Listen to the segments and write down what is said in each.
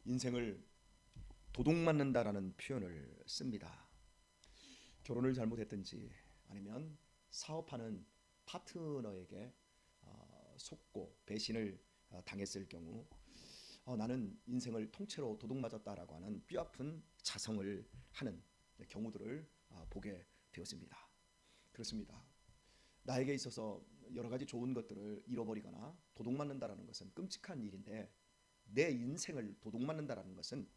인생을 도둑맞는다라는 표현을 씁니다. 결혼을 잘못했든지 아니면 사업하는 파트너에게 속고 배신을 당했을 경우 나는 인생을 통째로 도둑맞았다라고 하는 뼈아픈 자성을 하는 경우들을 보게 되었습니다. 그렇습니다. 나에게 있어서 여러 가지 좋은 것들을 잃어버리거나 도둑맞는다라는 것은 끔찍한 일인데 내 인생을 도둑맞는다라는 것은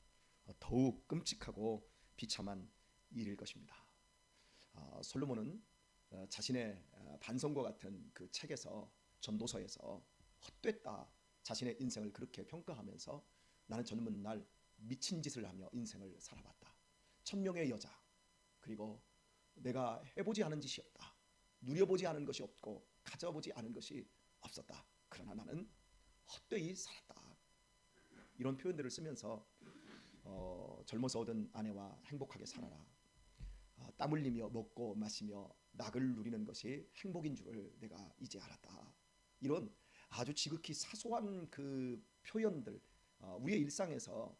더욱 끔찍하고 비참한 일일 것입니다. 솔로몬은 자신의 반성과 같은 그 책에서 전도서에서 헛됐다 자신의 인생을 그렇게 평가하면서 나는 젊은 날 미친 짓을 하며 인생을 살아봤다. 천명의 여자 그리고 내가 해보지 않은 짓이 없다. 누려보지 않은 것이 없고 가져보지 않은 것이 없었다. 그러나 나는 헛되이 살았다. 이런 표현들을 쓰면서 젊어서 얻은 아내와 행복하게 살아라. 땀 흘리며 먹고 마시며 낙을 누리는 것이 행복인 줄을 내가 이제 알았다. 이런 아주 지극히 사소한 그 표현들, 우리의 일상에서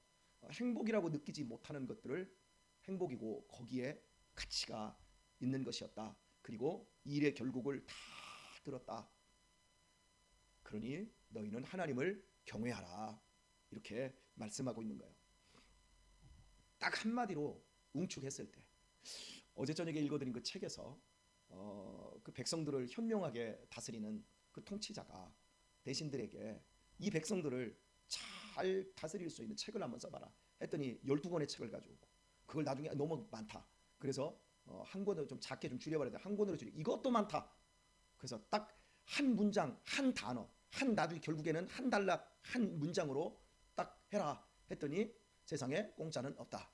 행복이라고 느끼지 못하는 것들을 행복이고 거기에 가치가 있는 것이었다. 그리고 이 일의 결국을 다 들었다. 그러니 너희는 하나님을 경외하라. 이렇게 말씀하고 있는 거예요. 딱 한마디로 응축했을 때 어제 저녁에 읽어드린 그 책에서 그 백성들을 현명하게 다스리는 그 통치자가 대신들에게 이 백성들을 잘 다스릴 수 있는 책을 한번 써봐라 했더니 12권의 책을 가져오고 그걸 나중에 너무 많다. 그래서 한 권으로 좀 작게 좀 줄여버려야 돼. 한 권으로 줄여. 이것도 많다. 그래서 딱 한 문장, 한 단어, 한 나도 결국에는 한 단락, 한 문장으로 딱 해라 했더니 세상에 공짜는 없다.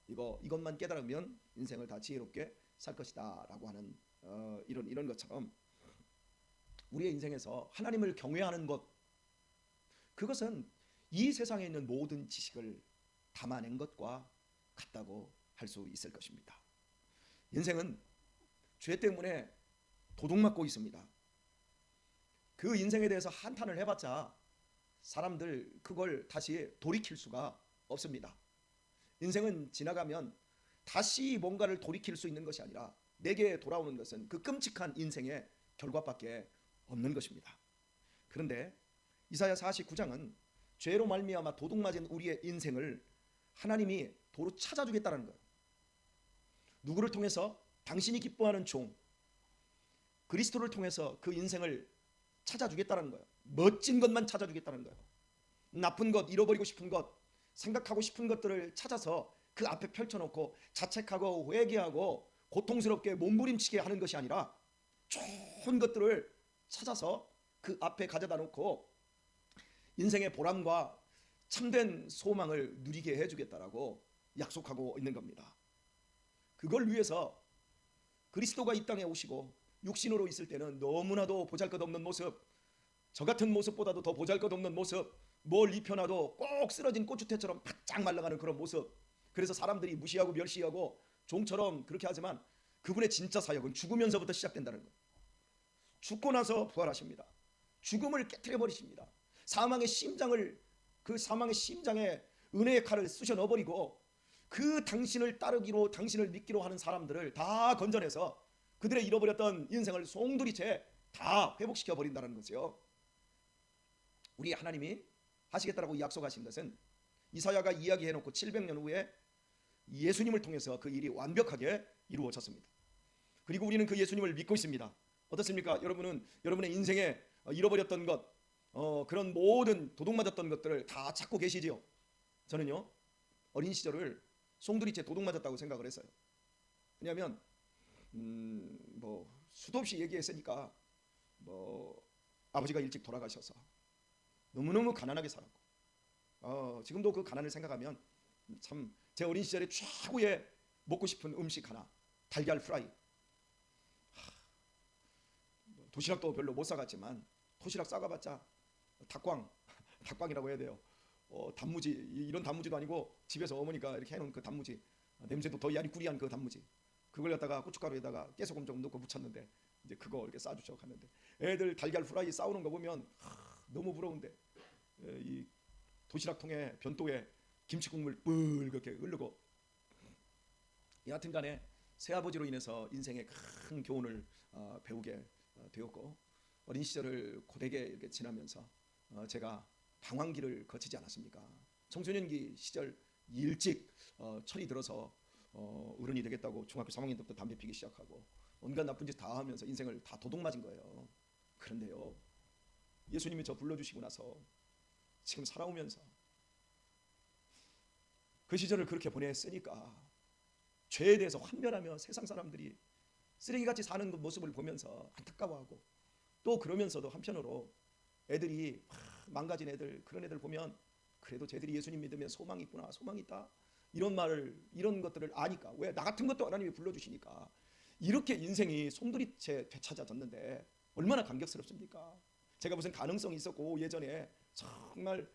이것만 깨달으면 인생을 다 지혜롭게 살 것이다라고 하는 이런 것처럼 우리의 인생에서 하나님을 경외하는 것 그것은 이 세상에 있는 모든 지식을 담아낸 것과 같다고 할 수 있을 것입니다. 인생은 죄 때문에 도둑맞고 있습니다. 그 인생에 대해서 한탄을 해봤자 사람들 그걸 다시 돌이킬 수가 없습니다. 인생은 지나가면 다시 뭔가를 돌이킬 수 있는 것이 아니라 내게 돌아오는 것은 그 끔찍한 인생의 결과밖에 없는 것입니다. 그런데 이사야 49장은 죄로 말미암아 도둑맞은 우리의 인생을 하나님이 도로 찾아주겠다는 거예요. 누구를 통해서? 당신이 기뻐하는 종 그리스도를 통해서 그 인생을 찾아주겠다는 거예요. 멋진 것만 찾아주겠다는 거예요. 나쁜 것, 잃어버리고 싶은 것, 생각하고 싶은 것들을 찾아서 그 앞에 펼쳐놓고 자책하고 회개하고 고통스럽게 몸부림치게 하는 것이 아니라 좋은 것들을 찾아서 그 앞에 가져다 놓고 인생의 보람과 참된 소망을 누리게 해주겠다라고 약속하고 있는 겁니다. 그걸 위해서 그리스도가 이 땅에 오시고 육신으로 있을 때는 너무나도 보잘것없는 모습, 저 같은 모습보다도 더 보잘것없는 모습, 뭘 입혀놔도 꼭 쓰러진 고추대처럼 바짝 말라가는 그런 모습. 그래서 사람들이 무시하고 멸시하고 종처럼 그렇게 하지만 그분의 진짜 사역은 죽으면서부터 시작된다는 거예요. 죽고 나서 부활하십니다. 죽음을 깨트려 버리십니다. 사망의 심장을 그 사망의 심장에 은혜의 칼을 쑤셔 넣어버리고 그 당신을 따르기로 당신을 믿기로 하는 사람들을 다 건져내서 그들의 잃어버렸던 인생을 송두리째 다 회복시켜 버린다는 거죠. 우리 하나님이 하시겠다라고 약속하신 것은 이사야가 이야기해놓고 700년 후에 예수님을 통해서 그 일이 완벽하게 이루어졌습니다. 그리고 우리는 그 예수님을 믿고 있습니다. 어떻습니까? 여러분은 여러분의 인생에 잃어버렸던 것 그런 모든 도둑맞았던 것들을 다 찾고 계시지요. 저는요 어린 시절을 송두리째 도둑맞았다고 생각을 했어요. 왜냐하면 뭐 수도 없이 얘기했으니까 뭐 아버지가 일찍 돌아가셔서 너무너무 가난하게 살았고 지금도 그 가난을 생각하면 참 제 어린 시절에 최고의 먹고 싶은 음식 하나 달걀 프라이. 도시락도 별로 못 사갔지만 도시락 싸가봤자 닭광이라고 해야 돼요. 단무지 이런 단무지도 아니고 집에서 어머니가 이렇게 해놓은 그 단무지 냄새도 더 야리꾸리한 그 단무지 그걸 갖다가 고춧가루에다가 깨소금 좀 넣고 무쳤는데 이제 그거 이렇게 싸주셔 갔는데 애들 달걀 프라이 싸우는 거 보면 너무 부러운데 이 도시락통에 변도에 김치 국물 뿔그렇게 흐르고. 여하튼간에 새아버지로 인해서 인생의 큰 교훈을 배우게 되었고, 어린 시절을 고되게 이렇게 지나면서 제가 방황기를 거치지 않았습니까? 청소년기 시절 일찍 철이 들어서 어른이 되겠다고 중학교 3학년 때부터 담배 피기 시작하고 온갖 나쁜 짓 다 하면서 인생을 다 도둑맞은 거예요. 그런데요, 예수님이 저 불러주시고 나서 지금 살아오면서 그 시절을 그렇게 보냈으니까 죄에 대해서 환멸하며 세상 사람들이 쓰레기같이 사는 그 모습을 보면서 안타까워하고, 또 그러면서도 한편으로 애들이 망가진 애들, 그런 애들 보면 그래도 쟤들이 예수님 믿으면 소망이 있구나, 소망이 있다, 이런 말을, 이런 것들을 아니까, 왜 나 같은 것도 하나님이 불러주시니까 이렇게 인생이 솜돌이채 되찾아졌는데 얼마나 감격스럽습니까? 제가 무슨 가능성이 있었고 예전에 정말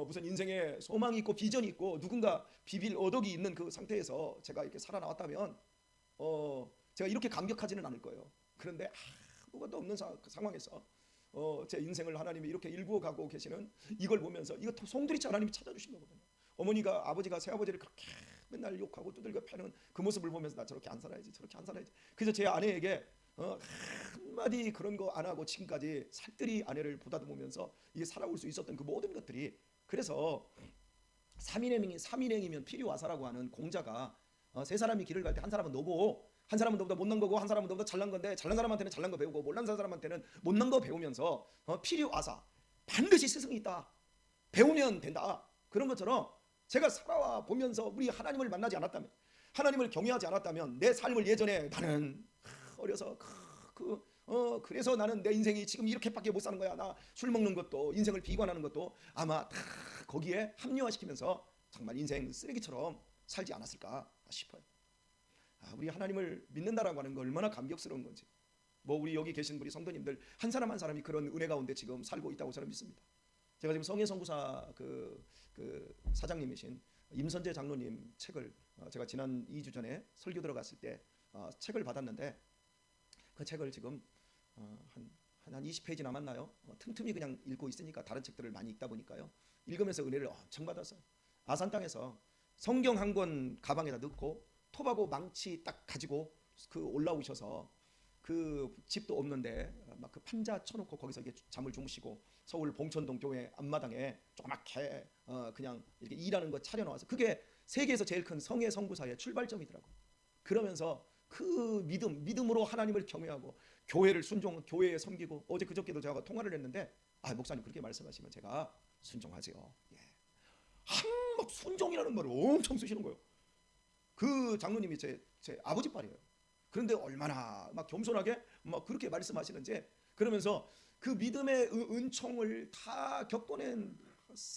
무슨 인생에 소망이 있고 비전이 있고 누군가 비빌 어덕이 있는 그 상태에서 제가 이렇게 살아나왔다면 제가 이렇게 감격하지는 않을 거예요. 그런데 아무것도 없는 상황에서 제 인생을 하나님이 이렇게 일구어 가고 계시는 이걸 보면서, 이거 송두리째 하나님이 찾아주신 거거든요. 어머니가, 아버지가 새아버지를 그렇게 맨날 욕하고 두들겨 패는 그 모습을 보면서 나 저렇게 안 살아야지, 저렇게 안 살아야지. 그래서 제 아내에게 한마디 그런 거 안 하고 지금까지 살뜰히 아내를 보다듬으면서 이게 살아올 수 있었던 그 모든 것들이, 그래서 3인행이면 필요와사라고 하는 공자가 세 사람이 길을 갈 때 한 사람은 너고, 한 사람은 너보다 못난 거고, 한 사람은 너보다 잘난 건데, 잘난 사람한테는 잘난 거 배우고 못난 사람한테는 못난 거 배우면서 필요와사, 반드시 스승이 있다, 배우면 된다. 그런 것처럼 제가 살아와 보면서 우리 하나님을 만나지 않았다면, 하나님을 경외하지 않았다면 내 삶을 예전에 나는 어려서 그래서 나는 내 인생이 지금 이렇게밖에 못 사는 거야, 나 술 먹는 것도 인생을 비관하는 것도 아마 다 거기에 합리화시키면서 정말 인생 쓰레기처럼 살지 않았을까 싶어요. 우리 하나님을 믿는다라고 하는 거 얼마나 감격스러운 건지, 우리 여기 계신 우리 성도님들 한 사람 한 사람이 그런 은혜 가운데 지금 살고 있다고 저는 믿습니다. 제가 지금 성회선구사 그 사장님이신 임선재 장로님 책을 제가 지난 2주 전에 설교 들어갔을 때 책을 받았는데, 그 책을 지금 한 20페이지 남았나요? 틈틈이 그냥 읽고 있으니까, 다른 책들을 많이 읽다 보니까요, 읽으면서 은혜를 엄청 받았어요. 아산 땅에서 성경 한 권 가방에다 넣고 톱하고 망치 딱 가지고 그 올라오셔서, 그 집도 없는데 막 그 판자 쳐놓고 거기서 이렇게 잠을 주무시고, 서울 봉천동 교회 앞마당에 조그맣게 그냥 이렇게 일하는 거 차려놓아서, 그게 세계에서 제일 큰 성회 선구사의 출발점이더라고요. 그러면서 그 믿음으로 하나님을 경외하고 교회를 교회에 섬기고, 어제 그저께도 제가 통화를 했는데, 목사님 그렇게 말씀하시면 제가 순종하세요. 막 순종이라는 말을 엄청 쓰시는 거예요. 그 장로님이 제 아버지 딸이에요. 그런데 얼마나 막 겸손하게 막 그렇게 말씀하시는지, 그러면서 그 믿음의 은총을 다 겪어낸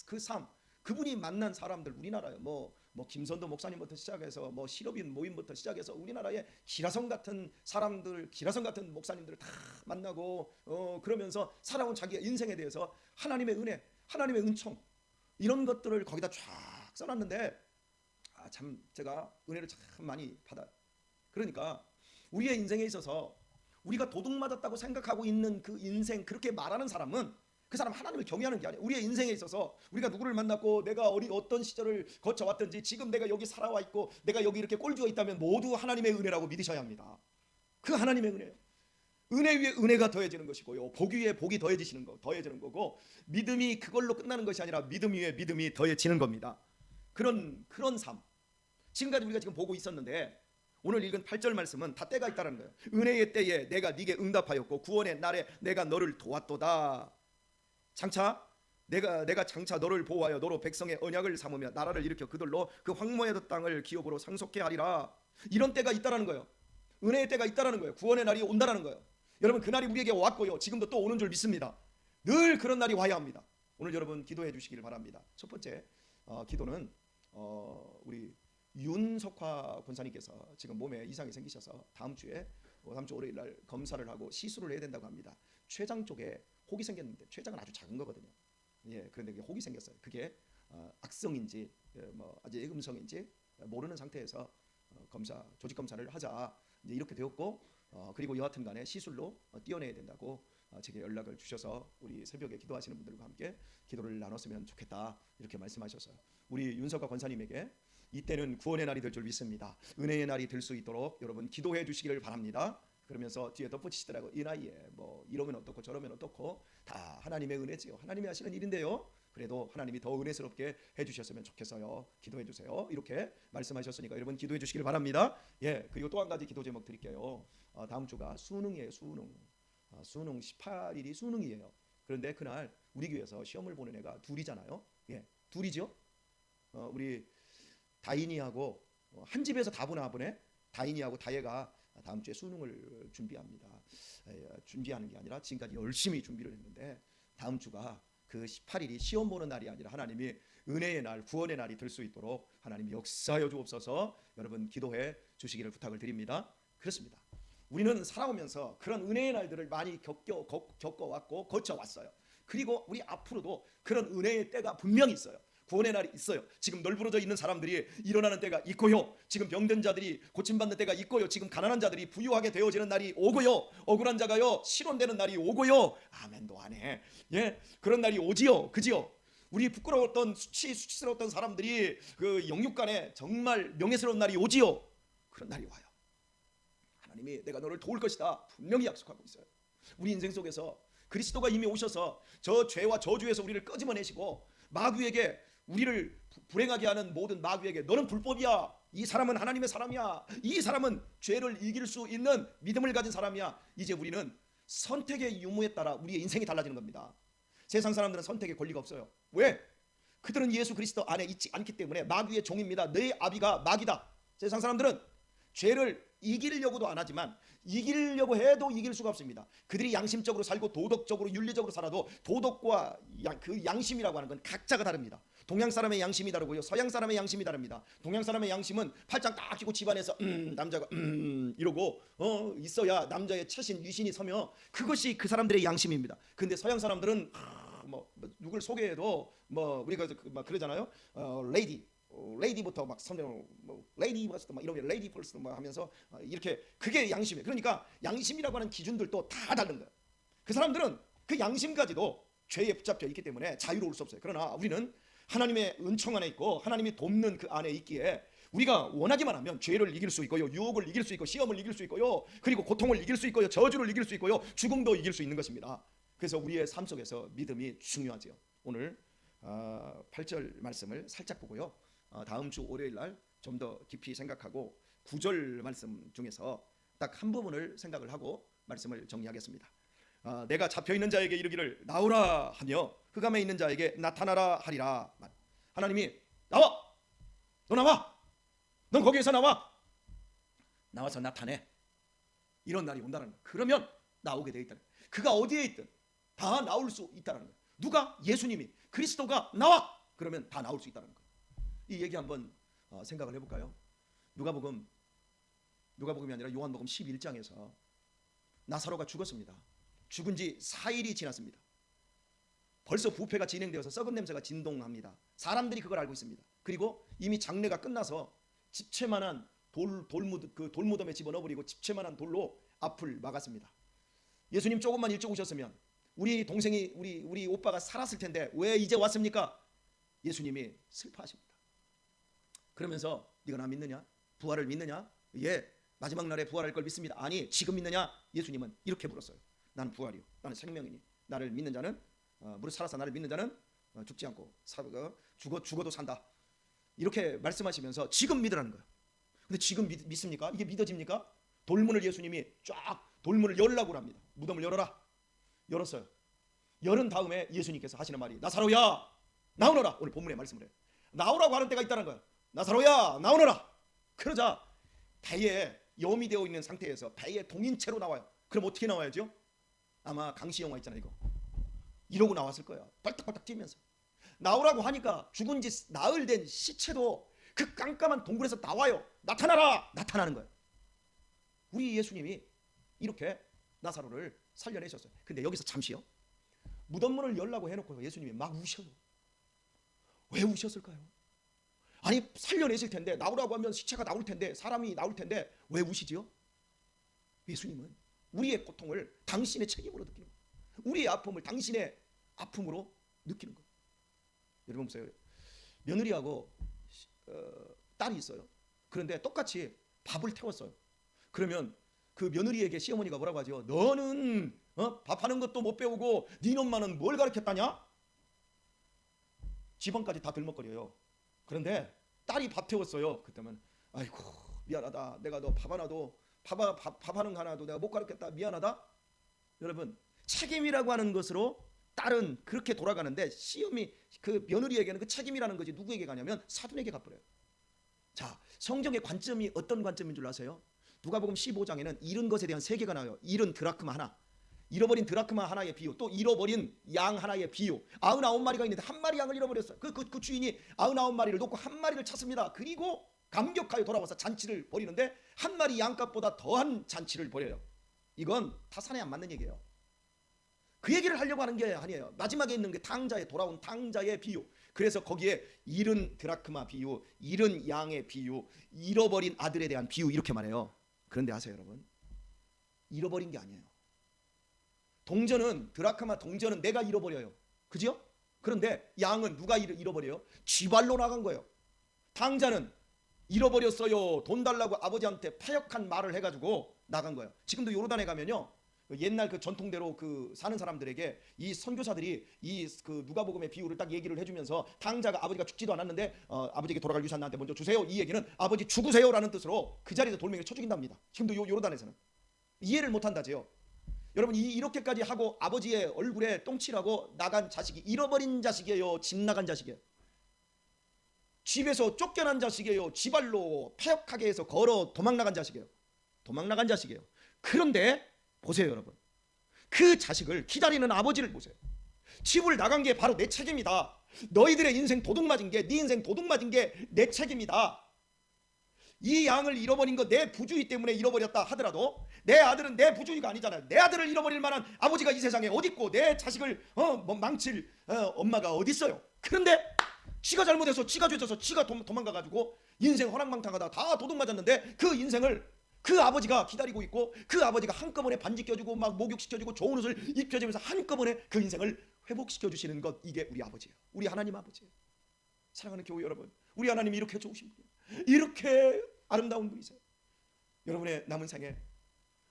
그 삶, 그분이 만난 사람들, 우리나라에 뭐 김선도 목사님부터 시작해서 실업인 모임부터 시작해서 우리나라에 기라성 같은 사람들, 기라성 같은 목사님들을 다 만나고 그러면서 살아온 자기의 인생에 대해서 하나님의 은혜, 하나님의 은총, 이런 것들을 거기다 쫙 써놨는데, 참 제가 은혜를 참 많이 받아요. 그러니까 우리의 인생에 있어서 우리가 도둑 맞았다고 생각하고 있는 그 인생, 그렇게 말하는 사람은 그 사람 하나님을 경외하는 게 아니에요. 우리의 인생에 있어서 우리가 누구를 만났고 내가 어떤 시절을 거쳐왔든지 지금 내가 여기 살아와 있고 내가 여기 이렇게 꼴주어 있다면 모두 하나님의 은혜라고 믿으셔야 합니다. 그 하나님의 은혜예요. 은혜 위에 은혜가 더해지는 것이고요, 복 위에 복이 더해지는 거고, 믿음이 그걸로 끝나는 것이 아니라 믿음 위에 믿음이 더해지는 겁니다. 그런 삶, 지금까지 우리가 지금 보고 있었는데, 오늘 읽은 8절 말씀은 다 때가 있다는 거예요. 은혜의 때에 내가 네게 응답하였고 구원의 날에 내가 너를 도왔도다. 장차 내가 장차 너를 보호하여 너로 백성의 언약을 삼으며 나라를 일으켜 그들로 그 황무의 땅을 기업으로 상속케 하리라. 이런 때가 있다라는 거예요. 은혜의 때가 있다라는 거예요. 구원의 날이 온다라는 거예요. 여러분, 그 날이 우리에게 왔고요, 지금도 또 오는 줄 믿습니다. 늘 그런 날이 와야 합니다. 오늘 여러분 기도해 주시길 바랍니다. 첫 번째 기도는 우리 윤석화 권사님께서 지금 몸에 이상이 생기셔서 다음 주 월요일 날 검사를 하고 시술을 해야 된다고 합니다. 췌장 쪽에 혹이 생겼는데, 췌장은 아주 작은 거거든요. 그런데 혹이 생겼어요. 그게 악성인지 아직 음성인지 모르는 상태에서 조직 검사를 하자, 이제 이렇게 되었고, 그리고 여하튼간에 시술로 떼어내야 된다고 제게 연락을 주셔서 우리 새벽에 기도하시는 분들과 함께 기도를 나눴으면 좋겠다 이렇게 말씀하셨어요. 우리 윤석과 권사님에게 이때는 구원의 날이 될 줄 믿습니다. 은혜의 날이 될 수 있도록 여러분 기도해 주시기를 바랍니다. 그러면서 뒤에 덧붙이시더라고. 이 나이에 뭐 이러면 어떻고 저러면 어떻고 다 하나님의 은혜지요. 하나님이 하시는 일인데요. 그래도 하나님이 더 은혜스럽게 해주셨으면 좋겠어요. 기도해 주세요. 이렇게 말씀하셨으니까 여러분 기도해 주시길 바랍니다. 예, 그리고 또 한 가지 기도 제목 드릴게요. 다음 주가 수능이에요. 수능. 수능 18일이 수능이에요. 그런데 그날 우리 교회에서 시험을 보는 애가 둘이잖아요. 예, 둘이죠. 우리 다인이하고 한 집에서 다 보나 보네. 다인이하고 다혜가 다음 주에 수능을 준비합니다. 준비하는 게 아니라 지금까지 열심히 준비를 했는데 다음 주가 그 18일이 시험 보는 날이 아니라 하나님이 은혜의 날, 구원의 날이 될 수 있도록 하나님이 역사하여 주옵소서. 여러분 기도해 주시기를 부탁을 드립니다. 그렇습니다. 우리는 살아오면서 그런 은혜의 날들을 많이 겪어왔고 거쳐왔어요. 그리고 우리 앞으로도 그런 은혜의 때가 분명히 있어요. 구원의 날이 있어요. 지금 널브러져 있는 사람들이 일어나는 때가 있고요. 지금 병든 자들이 고침받는 때가 있고요. 지금 가난한 자들이 부유하게 되어지는 날이 오고요. 억울한 자가요 실현되는 날이 오고요. 아멘도 안 해. 예, 그런 날이 오지요. 그지요? 우리 부끄러웠던 수치스러웠던 사람들이 그 영육간에 정말 명예스러운 날이 오지요. 그런 날이 와요. 하나님이 내가 너를 도울 것이다 분명히 약속하고 있어요. 우리 인생 속에서 그리스도가 이미 오셔서 저 죄와 저주에서 우리를 끄집어내시고 마귀에게 우리를 불행하게 하는 모든 마귀에게 너는 불법이야, 이 사람은 하나님의 사람이야, 이 사람은 죄를 이길 수 있는 믿음을 가진 사람이야. 이제 우리는 선택의 유무에 따라 우리의 인생이 달라지는 겁니다. 세상 사람들은 선택의 권리가 없어요. 왜? 그들은 예수 그리스도 안에 있지 않기 때문에 마귀의 종입니다. 내 아비가 마귀다. 세상 사람들은 죄를 이기려고도 안 하지만 이기려고 해도 이길 수가 없습니다. 그들이 양심적으로 살고 도덕적으로 윤리적으로 살아도 도덕과 그 양심이라고 하는 건 각자가 다릅니다. 동양 사람의 양심이 다르고요, 서양 사람의 양심이 다릅니다. 동양 사람의 양심은 팔짱 딱 끼고 집안에서 남자가 이러고 있어야 남자의 처신 위신이 서며 그것이 그 사람들의 양심입니다. 근데 서양 사람들은 뭐 누굴 소개해도 뭐 우리가 막 그러잖아요. 레이디부터 막 선정 뭐 레이디 퍼스트 막 이러면 레이디 퍼스트 막 하면서 이렇게 그게 양심이에요. 그러니까 양심이라고 하는 기준들도 다 다른 거예요. 그 사람들은 그 양심까지도 죄에 붙잡혀 있기 때문에 자유로울 수 없어요. 그러나 우리는 하나님의 은총 안에 있고 하나님이 돕는 그 안에 있기에 우리가 원하기만 하면 죄를 이길 수 있고요, 유혹을 이길 수 있고 시험을 이길 수 있고요, 그리고 고통을 이길 수 있고요, 저주를 이길 수 있고요, 죽음도 이길 수 있는 것입니다. 그래서 우리의 삶 속에서 믿음이 중요하죠. 오늘 8절 말씀을 살짝 보고요, 다음 주 월요일 날 좀 더 깊이 생각하고 9절 말씀 중에서 딱 한 부분을 생각을 하고 말씀을 정리하겠습니다. 내가 잡혀있는 자에게 이르기를 나오라 하며 흑암에 있는 자에게 나타나라 하리라. 하나님이 나와, 너 나와, 넌 거기에서 나와, 나와서 나타내. 이런 날이 온다는 거예요. 그러면 나오게 돼 있다는 거예요. 그가 어디에 있든 다 나올 수 있다는 거예요. 누가? 예수님이, 그리스도가 나와, 그러면 다 나올 수 있다는 거예요. 이 얘기 한번 생각을 해볼까요? 누가복음이 아니라 요한복음 11장에서 나사로가 죽었습니다. 죽은 지 4일이 지났습니다. 벌써 부패가 진행되어서 썩은 냄새가 진동합니다. 사람들이 그걸 알고 있습니다. 그리고 이미 장례가 끝나서 집채만한 돌무덤에 집어넣어버리고 집채만한 돌로 앞을 막았습니다. 예수님 조금만 일찍 오셨으면 우리 동생이 우리 오빠가 살았을 텐데 왜 이제 왔습니까? 예수님이 슬퍼하십니다. 그러면서 네가 나 믿느냐? 부활을 믿느냐? 예, 마지막 날에 부활할 걸 믿습니다. 아니, 지금 믿느냐? 예수님은 이렇게 물었어요. 나는 부활이요, 나는 생명이니 나를 믿는 자는 무릇 살아서 나를 믿는 자는 죽지 않고 죽어도 산다. 이렇게 말씀하시면서 지금 믿으라는 거예요. 근데 지금 믿습니까? 이게 믿어집니까? 돌문을 예수님이 쫙 돌문을 열라고 합니다. 무덤을 열어라. 열었어요. 열은 다음에 예수님께서 하시는 말이 나사로야 나오너라. 오늘 본문의 말씀을 해요. 나오라고 하는 때가 있다는 거예요. 나사로야 나오너라. 그러자 배에 염이 되어 있는 상태에서 배에 동인체로 나와요. 그럼 어떻게 나와야죠? 아마 강시 영화 있잖아요, 이거. 이러고 나왔을 거야. 벌떡벌떡 뛰면서. 나오라고 하니까 죽은 지 나흘 된 시체도 그 깜깜한 동굴에서 나와요. 나타나라. 나타나는 거예요. 우리 예수님이 이렇게 나사로를 살려내셨어요. 근데 여기서 잠시요, 무덤문을 열라고 해놓고 예수님이 막 우셔요. 왜 우셨을까요? 아니, 살려내실 텐데, 나오라고 하면 시체가 나올 텐데, 사람이 나올 텐데 왜 우시지요? 예수님은 우리의 고통을 당신의 책임으로 느끼는 거예요. 우리의 아픔을 당신의 아픔으로 느끼는 거예요. 여러분 보세요. 며느리하고 딸이 있어요. 그런데 똑같이 밥을 태웠어요. 그러면 그 며느리에게 시어머니가 뭐라고 하죠? 너는 밥하는 것도 못 배우고 네 엄마는 뭘 가르쳤다냐? 집안까지 다 들먹거려요. 그런데 딸이 밥 태웠어요. 그때면 아이고 미안하다. 내가 너 밥 하는 거 하나도 내가 못 가르쳤다. 미안하다. 여러분 책임이라고 하는 것으로 딸은 그렇게 돌아가는데 시어미 그 며느리에게는 그 책임이라는 것이 누구에게 가냐면 사돈에게 가버려요. 자, 성경의 관점이 어떤 관점인 줄 아세요? 누가복음 15장에는 잃은 것에 대한 세 개가 나와요. 잃은 드라크마 하나, 잃어버린 드라크마 하나의 비유, 또 잃어버린 양 하나의 비유. 99마리가 있는데 한 마리 양을 잃어버렸어요. 그 주인이 99마리를 놓고 한 마리를 찾습니다. 그리고 감격하여 돌아와서 잔치를 벌이는데 한 마리 양값보다 더한 잔치를 벌여요. 이건 타산에 안 맞는 얘기예요. 그 얘기를 하려고 하는 게 아니에요. 마지막에 있는 게 탕자에 돌아온 탕자의 비유. 그래서 거기에 잃은 드라크마 비유, 잃은 양의 비유, 잃어버린 아들에 대한 비유 이렇게 말해요. 그런데 아세요 여러분? 잃어버린 게 아니에요. 동전은 드라크마 동전은 내가 잃어버려요. 그죠? 그런데 양은 누가 잃어버려요? 쥐발로 나간 거예요. 탕자는 잃어버렸어요. 돈 달라고 아버지한테 파역한 말을 해가지고 나간 거예요. 지금도 요르단에 가면요. 옛날 그 전통대로 그 사는 사람들에게 이 선교사들이 이 그 누가복음의 비유를 딱 얘기를 해주면서 탕자가 아버지가 죽지도 않았는데 아버지에게 돌아갈 유산 나한테 먼저 주세요. 이 얘기는 아버지 죽으세요라는 뜻으로 그 자리에서 돌멩이를 쳐 죽인답니다. 지금도 요르단에서는 이해를 못한다지요. 여러분 이렇게까지 하고 아버지의 얼굴에 똥칠하고 나간 자식이 잃어버린 자식이에요. 집 나간 자식이에요. 집에서 쫓겨난 자식이에요. 지발로 폐역하게 해서 걸어 도망 나간 자식이에요. 도망 나간 자식이에요. 그런데 보세요 여러분, 그 자식을 기다리는 아버지를 보세요. 집을 나간 게 바로 내 책임이다. 너희들의 인생 도둑맞은 게 네 인생 도둑맞은 게 내 책임이다. 이 양을 잃어버린 거 내 부주의 때문에 잃어버렸다 하더라도 내 아들은 내 부주의가 아니잖아요. 내 아들을 잃어버릴 만한 아버지가 이 세상에 어디 있고 내 자식을 망칠 엄마가 어디 있어요. 그런데 지가 잘못해서 지가 죄져서 지가 도망가가지고 인생 허랑방탕하다 다 도둑맞았는데 그 인생을 그 아버지가 기다리고 있고 그 아버지가 한꺼번에 반지 껴주고 막 목욕시켜주고 좋은 옷을 입혀주면서 한꺼번에 그 인생을 회복시켜주시는 것, 이게 우리 아버지예요. 우리 하나님 아버지예요. 사랑하는 교회 여러분, 우리 하나님이 이렇게 좋으신 분이에요. 이렇게 아름다운 분이세요. 여러분의 남은 생에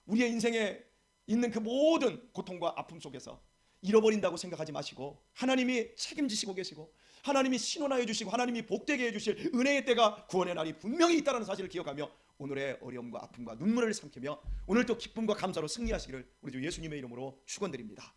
우리의 인생에 있는 그 모든 고통과 아픔 속에서 잃어버린다고 생각하지 마시고 하나님이 책임지시고 계시고 하나님이 신원하여 주시고 하나님이 복되게 해주실 은혜의 때가 구원의 날이 분명히 있다는 사실을 기억하며 오늘의 어려움과 아픔과 눈물을 삼키며 오늘도 기쁨과 감사로 승리하시기를 우리 주 예수님의 이름으로 축원드립니다.